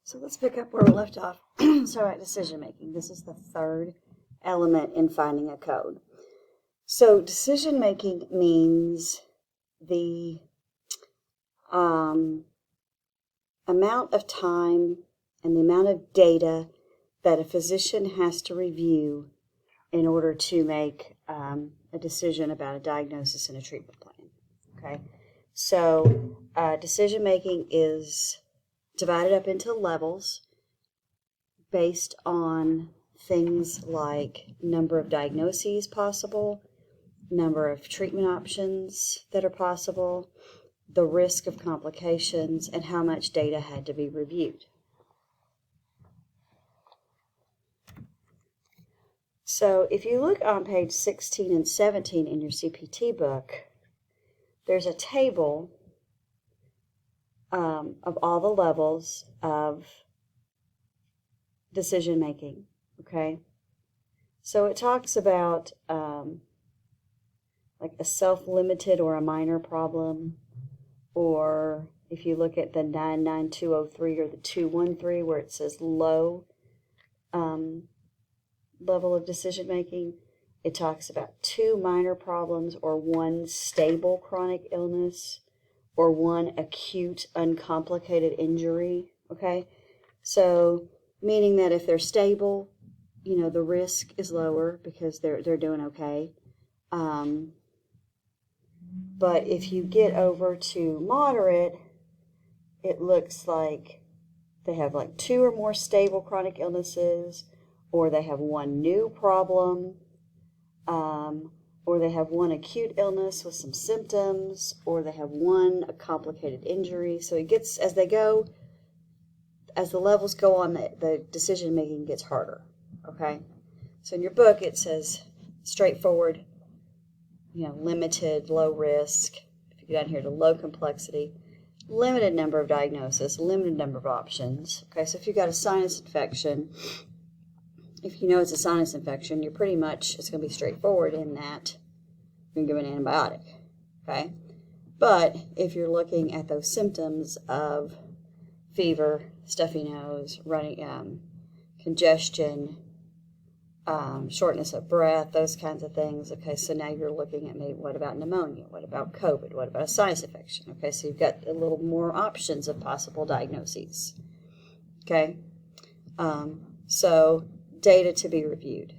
So let's pick up where we left off. So about decision making. This is the third element in finding a code. So decision making means the amount of time and the amount of data that a physician has to review in order to make a decision about a diagnosis and a treatment plan. Okay, so decision making is divided up into levels based on things like number of diagnoses possible, number of treatment options that are possible, the risk of complications, and how much data had to be reviewed. So if you look on page 16 and 17 in your CPT book, there's a table of all the levels of decision making, okay? So it talks about like a self-limited or a minor problem, or if you look at the 99203 or the 213 where it says low level of decision making, it talks about 2 minor problems or 1 stable chronic illness or 1 acute uncomplicated injury, okay? So meaning that if they're stable, you know, the risk is lower because they're doing okay. But if you get over to moderate, it looks like they have like 2 or more stable chronic illnesses, or they have 1 new problem, or they have 1 acute illness with some symptoms, or they have 1 complicated injury. So it gets, as they go, as the levels go on, the decision making gets harder, okay? So in your book it says straightforward, you know, limited, low risk. If you go down here to low complexity, limited number of diagnoses, limited number of options. Okay, so if you've got a sinus infection, if you know it's a sinus infection, you're pretty much, it's going to be straightforward in that you're going to give an antibiotic, okay? But if you're looking at those symptoms of fever, stuffy nose, running, congestion, shortness of breath, those kinds of things, okay, so now you're looking at maybe what about pneumonia, what about COVID, what about a sinus infection, okay, so you've got a little more options of possible diagnoses, okay? So data to be reviewed,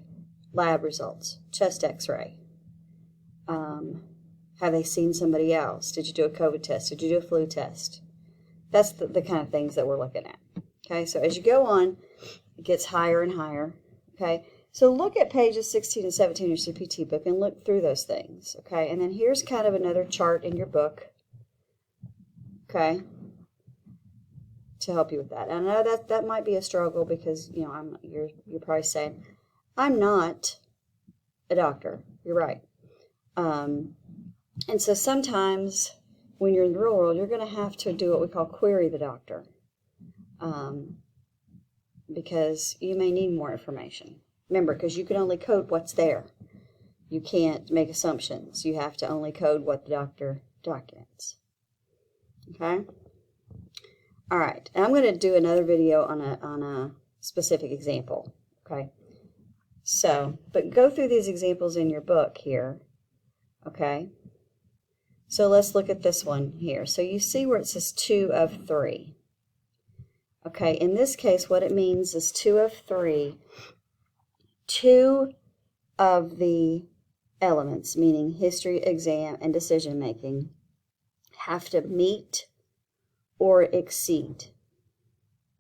lab results, chest x-ray, have they seen somebody else, did you do a COVID test, did you do a flu test? That's the kind of things that we're looking at, okay? So as you go on, it gets higher and higher, okay? So look at pages 16 and 17 in your CPT book and look through those things, okay? And then here's kind of another chart in your book, okay, to help you with that. And I know that might be a struggle because, you know, you're probably saying, I'm not a doctor. You're right. And so sometimes when you're in the real world, you're going to have to do what we call query the doctor, because you may need more information. Remember, because you can only code what's there. You can't make assumptions. You have to only code what the doctor documents. Okay? All right. And I'm going to do another video on a specific example. Okay? So, but go through these examples in your book here. Okay? So let's look at this one here. So you see where it says 2 of 3. Okay, in this case, what it means is 2 of 3. 2 of the elements, meaning history, exam, and decision making, have to meet or exceed.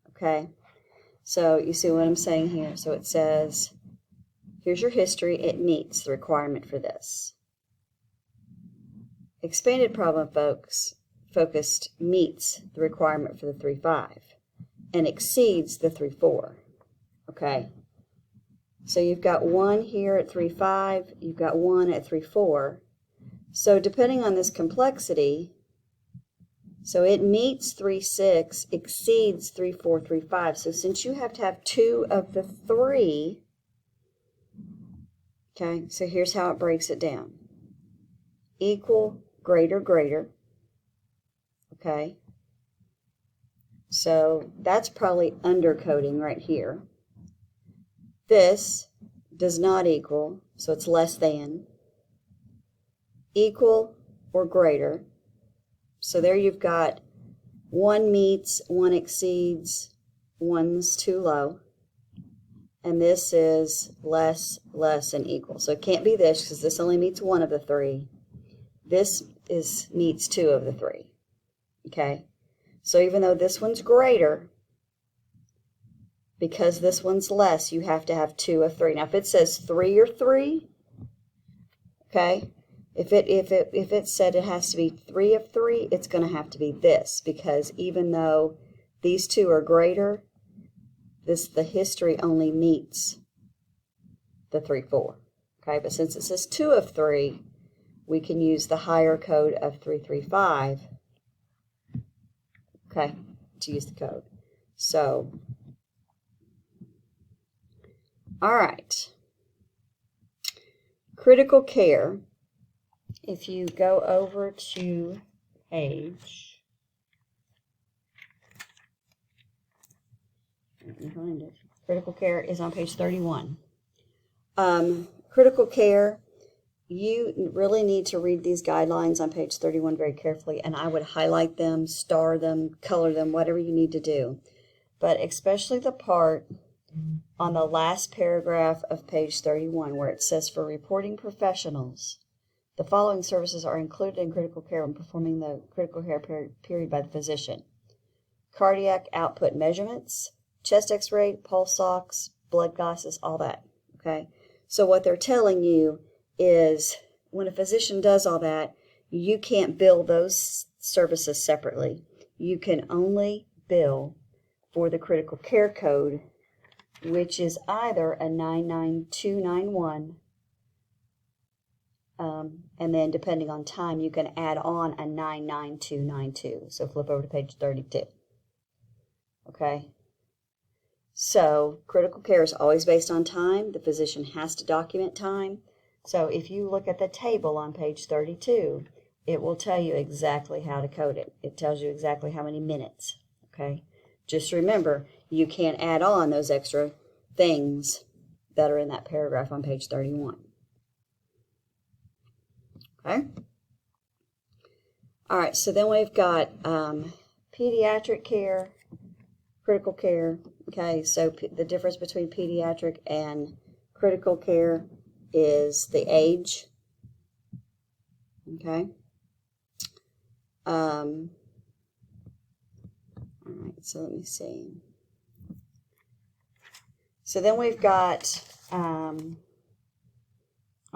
Okay, so you see what I'm saying here. So it says, here's your history, it meets the requirement for this. Expanded problem focused meets the requirement for the 3.5 and exceeds the 3.4. Okay, so you've got 1 here at 3.5, you've got 1 at 3.4. So depending on this complexity, so it meets 3.6, exceeds 3.4, 3.5. So since you have to have 2 of the 3, okay, so here's how it breaks it down. Equal, greater, greater, okay? So that's probably undercoding right here. This does not equal, so it's less than, equal or greater. So there you've got 1 meets, 1 exceeds, 1's too low. And this is less, less, and equal. So it can't be this because this only meets 1 of the 3. This meets 2 of the 3. Okay? So even though this one's greater, because this one's less, you have to have 2 of 3. Now if it says 3 or 3, okay, if it said it has to be 3 of 3, it's going to have to be this, because even though these two are greater, the history only meets the 3, 4. Okay, but since it says 2 of 3, we can use the higher code of 335, okay, to use the code. So, all right. Critical care. If you go over to page, let me find it. Critical care is on page 31. Critical care, you really need to read these guidelines on page 31 very carefully, and I would highlight them, star them, color them, whatever you need to do. But especially the part on the last paragraph of page 31 where it says, for reporting professionals, the following services are included in critical care when performing the critical care period by the physician. Cardiac output measurements, chest x-ray, pulse ox, blood gases, all that. Okay? So what they're telling you is when a physician does all that, you can't bill those services separately. You can only bill for the critical care code, which is either a 99291, and then depending on time, you can add on a 99292. So flip over to page 32. Okay? So critical care is always based on time. The physician has to document time. So if you look at the table on page 32, it will tell you exactly how to code it. It tells you exactly how many minutes. Okay? Just remember, you can't add on those extra things that are in that paragraph on page 31. Okay? All right, so then we've got pediatric care, critical care. Okay, so the difference between pediatric and critical care is the age. Okay. All right, so let me see. So then we've got, on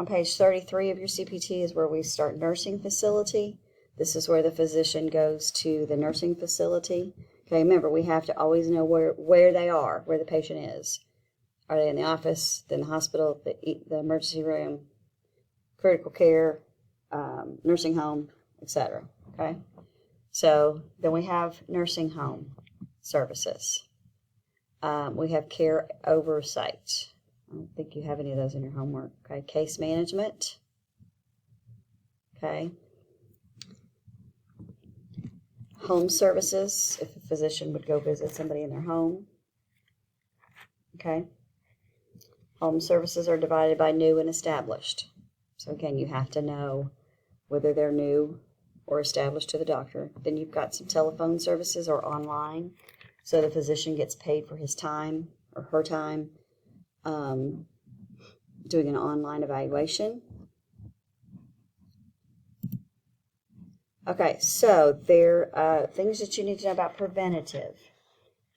page 33 of your CPT is where we start nursing facility. This is where the physician goes to the nursing facility. Okay, remember, we have to always know where they are, where the patient is. Are they in the office, then the hospital, the emergency room, critical care, nursing home, etc. Okay? So then we have nursing home services. We have care oversight. I don't think you have any of those in your homework. Okay, case management. Okay. Home services, if a physician would go visit somebody in their home. Okay. Home services are divided by new and established. So again, you have to know whether they're new or established to the doctor. Then you've got some telephone services or online. So the physician gets paid for his time or her time doing an online evaluation. Okay, so there are things that you need to know about preventative.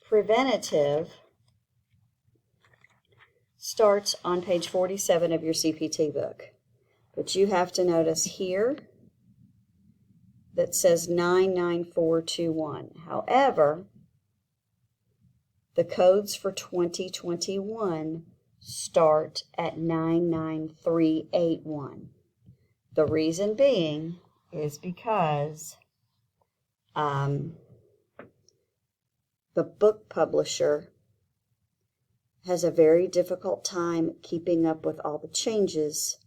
Preventative starts on page 47 of your CPT book. But you have to notice here that says 99421. However, the codes for 2021 start at 99381. The reason being is because the book publisher has a very difficult time keeping up with all the changes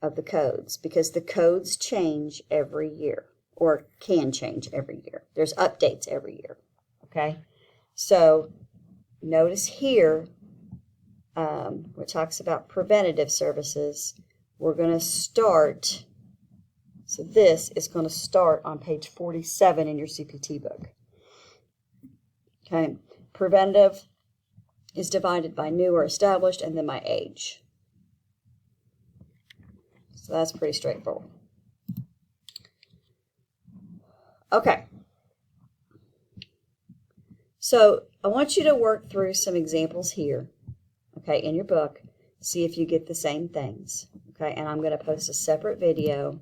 of the codes, because the codes change every year, or can change every year. There's updates every year. okay? So notice here, where it talks about preventative services, we're going to start, so this is going to start on page 47 in your CPT book. Okay, preventative is divided by new or established and then by age. So that's pretty straightforward. Okay. So I want you to work through some examples here, okay, in your book. See if you get the same things, okay? And I'm going to post a separate video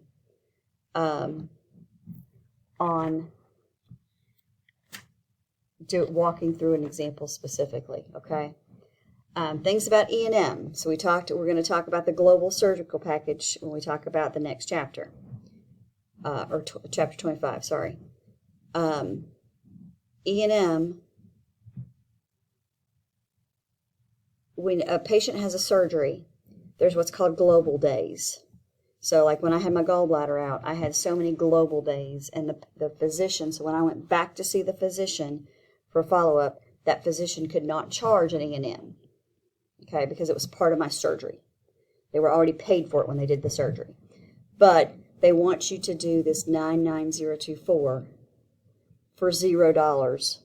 on walking through an example specifically, okay? Things about E&M. So we're going to talk about the global surgical package when we talk about the next chapter, chapter 25, sorry. E&M, when a patient has a surgery, there's what's called global days. So like when I had my gallbladder out, I had so many global days, and the physician, so when I went back to see the physician for follow-up, that physician could not charge an E&M, okay, because it was part of my surgery. They were already paid for it when they did the surgery. But they want you to do this 99024 for $0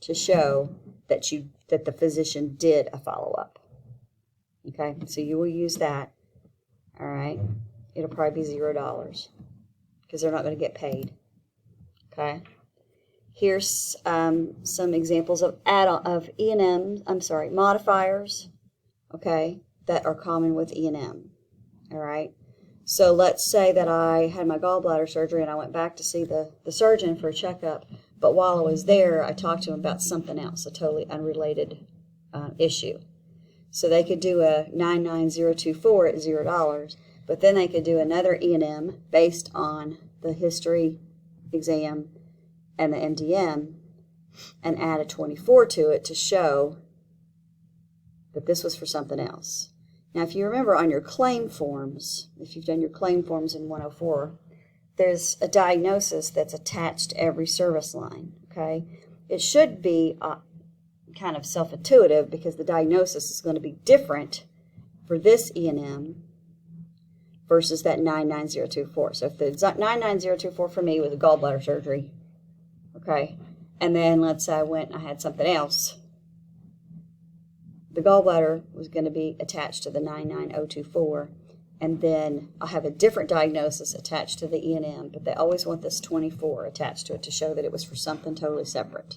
to show that the physician did a follow-up. Okay, so you will use that. All right, it'll probably be $0 because they're not going to get paid. Okay, here's some examples of E&M. I'm sorry, modifiers. Okay, that are common with E&M. All right. So let's say that I had my gallbladder surgery and I went back to see the surgeon for a checkup, but while I was there, I talked to him about something else, a totally unrelated issue. So they could do a 99024 at $0, but then they could do another E&M based on the history exam and the MDM and add a 24 to it to show that this was for something else. Now, if you remember on your claim forms, if you've done your claim forms in 104, there's a diagnosis that's attached to every service line, okay? It should be kind of self-intuitive because the diagnosis is going to be different for this E&M versus that 99024. So if the 99024 for me was a gallbladder surgery, okay, and then let's say I had something else, the gallbladder was going to be attached to the 99024, and then I'll have a different diagnosis attached to the E&M, but they always want this 24 attached to it to show that it was for something totally separate.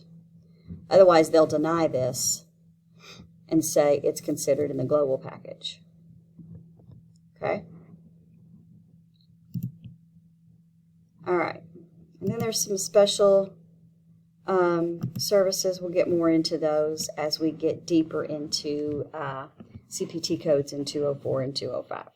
Otherwise, they'll deny this and say it's considered in the global package. Okay? All right. And then there's some special services. We'll get more into those as we get deeper into CPT codes in 204 and 205.